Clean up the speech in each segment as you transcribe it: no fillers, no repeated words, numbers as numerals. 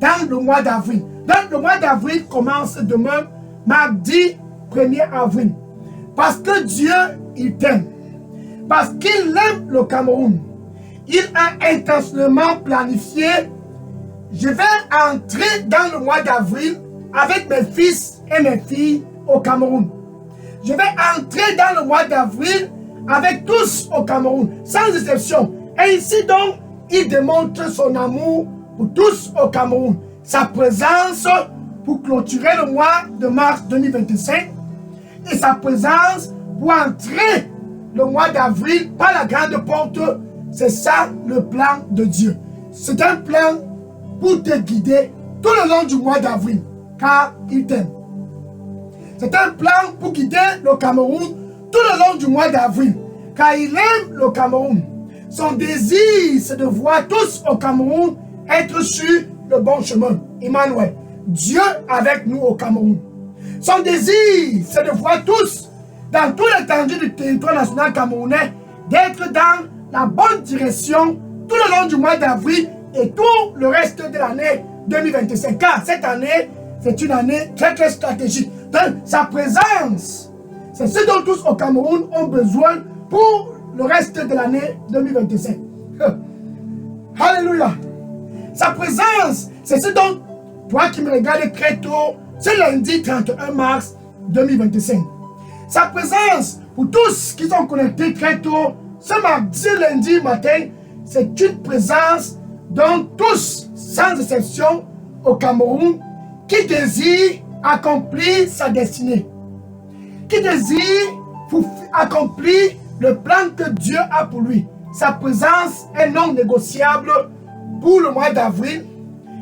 dans le mois d'avril. Donc le mois d'avril commence demain, mardi 1er avril. Parce que Dieu, il t'aime. Parce qu'il aime le Cameroun. Il a intentionnellement planifié, je vais entrer dans le mois d'avril avec mes fils et mes filles au Cameroun. Je vais entrer dans le mois d'avril avec tous au Cameroun, sans exception. Et ici donc, il démontre son amour pour tous au Cameroun. Sa présence pour clôturer le mois de mars 2025 et sa présence pour entrer le mois d'avril par la grande porte. C'est ça le plan de Dieu. C'est un plan pour te guider tout le long du mois d'avril, car il t'aime. C'est un plan pour guider le Cameroun tout le long du mois d'avril, car il aime le Cameroun. Son désir, c'est de voir tous au Cameroun être sur le bon chemin. Emmanuel, Dieu avec nous au Cameroun. Son désir, c'est de voir tous, dans toute l'étendue du territoire national camerounais, d'être dans la bonne direction tout le long du mois d'avril et tout le reste de l'année 2025. Car cette année, c'est une année très très stratégique. Donc, sa présence, c'est ce dont tous au Cameroun ont besoin pour le reste de l'année 2025. Alléluia. Sa présence, c'est ce dont toi qui me regardes très tôt, ce lundi 31 mars 2025. Sa présence, pour tous qui sont connectés très tôt, ce mardi, lundi matin, c'est une présence dont tous, sans exception, au Cameroun, qui désire accomplir sa destinée, qui désire accomplir le plan que Dieu a pour lui. Sa présence est non négociable pour le mois d'avril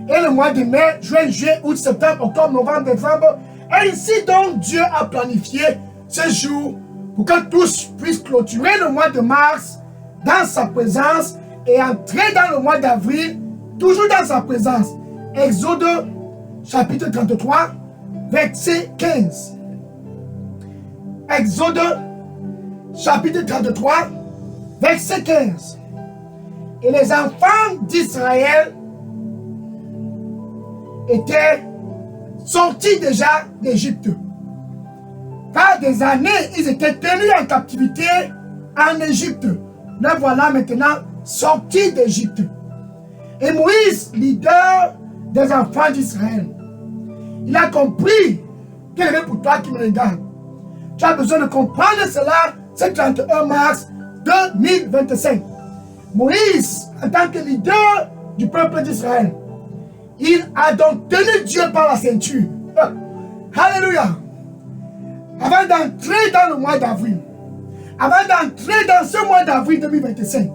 et le mois de mai, juin, juillet, août, septembre, octobre, novembre, décembre. Et ici donc, Dieu a planifié ce jour pour que tous puissent clôturer le mois de mars dans sa présence et entrer dans le mois d'avril, toujours dans sa présence. Exode chapitre 33, verset 15. Exode chapitre 33, verset 15. Et les enfants d'Israël étaient sortis déjà d'Égypte. Car des années, ils étaient tenus en captivité en Égypte. Les voilà maintenant sortis d'Égypte. Et Moïse, leader des enfants d'Israël, il a compris quel est pour toi qui me regarde. Tu as besoin de comprendre cela, c'est 31 mars 2025. Moïse, en tant que leader du peuple d'Israël, il a donc tenu Dieu par la ceinture. Alléluia. Avant d'entrer dans le mois d'avril, avant d'entrer dans ce mois d'avril 2025,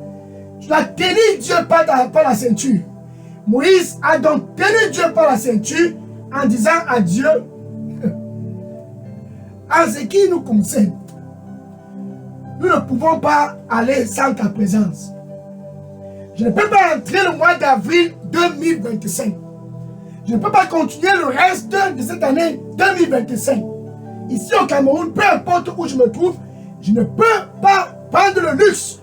tu as tenu Dieu par la ceinture. Moïse a donc tenu Dieu par la ceinture en disant à Dieu, en ce qui nous concerne, nous ne pouvons pas aller sans ta présence. Je ne peux pas entrer le mois d'avril 2025. Je ne peux pas continuer le reste de cette année 2025. Ici au Cameroun, peu importe où je me trouve, je ne peux pas prendre le luxe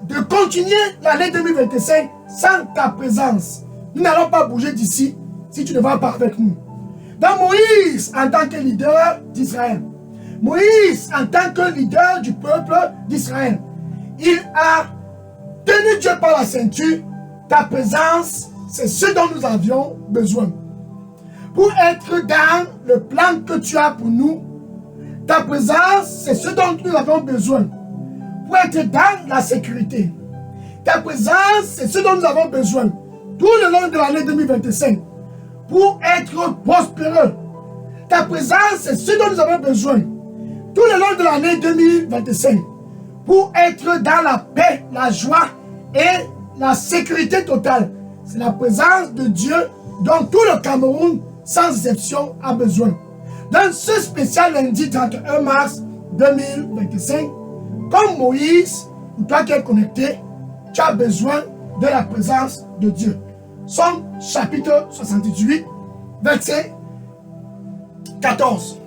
de continuer l'année 2025 sans ta présence. Nous n'allons pas bouger d'ici si tu ne vas pas avec nous. Dans Moïse, en tant que leader d'Israël, Moïse, en tant que leader du peuple d'Israël, il a tenu Dieu par la ceinture. Ta présence, c'est ce dont nous avions besoin. Pour être dans le plan que tu as pour nous, ta présence, c'est ce dont nous avons besoin. Pour être dans la sécurité. Ta présence, c'est ce dont nous avons besoin. Tout le long de l'année 2025. Pour être prospéreux. Ta présence, c'est ce dont nous avons besoin. Tout le long de l'année 2025. Pour être dans la paix, la joie et la sécurité totale. C'est la présence de Dieu dont tout le Cameroun, sans exception, a besoin. Dans ce spécial lundi 31 mars 2025, comme Moïse, ou toi qui es connecté, tu as besoin de la présence de Dieu. Somme chapitre 78, verset 14.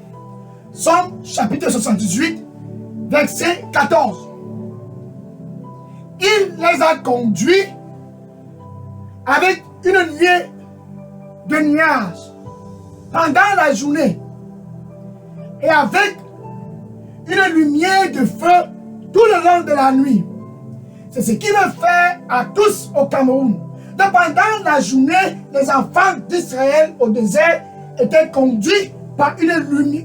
Somme chapitre 78, verset 14. Il les a conduits avec une nuée de nuages pendant la journée et avec une lumière de feu tout le long de la nuit. C'est ce qui me fait à tous au Cameroun. Donc pendant la journée, les enfants d'Israël au désert étaient conduits par une nuée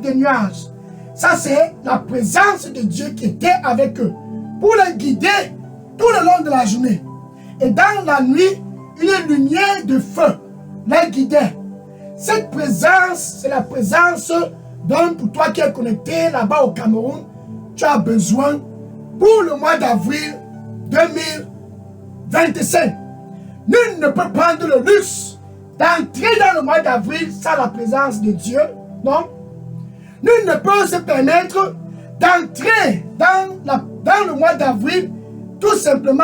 de nuages. Ça, c'est la présence de Dieu qui était avec eux pour les guider tout le long de la journée. Et dans la nuit, une lumière de feu les guidait. Cette présence, c'est la présence dont pour toi qui es connecté là-bas au Cameroun, tu as besoin pour le mois d'avril 2025. Nul ne peut prendre le luxe d'entrer dans le mois d'avril sans la présence de Dieu, non? Nul ne peut se permettre d'entrer dans le mois d'avril tout simplement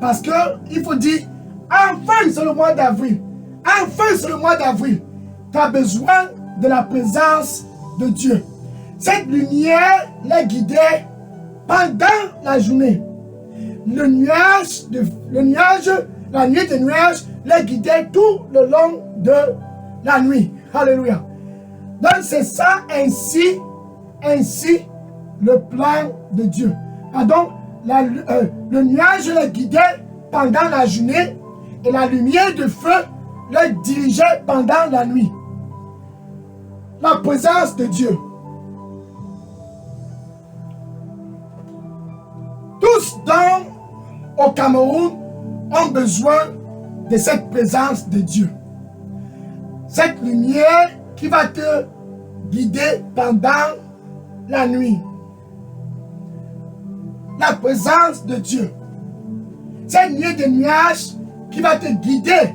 parce qu'il faut dire, enfin c'est le mois d'avril, enfin c'est le mois d'avril. Tu as besoin de la présence de Dieu. Cette lumière les guidait pendant la journée. La nuit de nuages les guidait tout le long de la nuit. Alléluia. Donc c'est ça ainsi le plan de Dieu. Pardon, le nuage les guidait pendant la journée et la lumière de feu les dirigeait pendant la nuit. La présence de Dieu. Tous au Cameroun ont besoin de cette présence de Dieu. Cette lumière qui va te guider pendant la nuit. La présence de Dieu. Cette nuée de nuages qui va te guider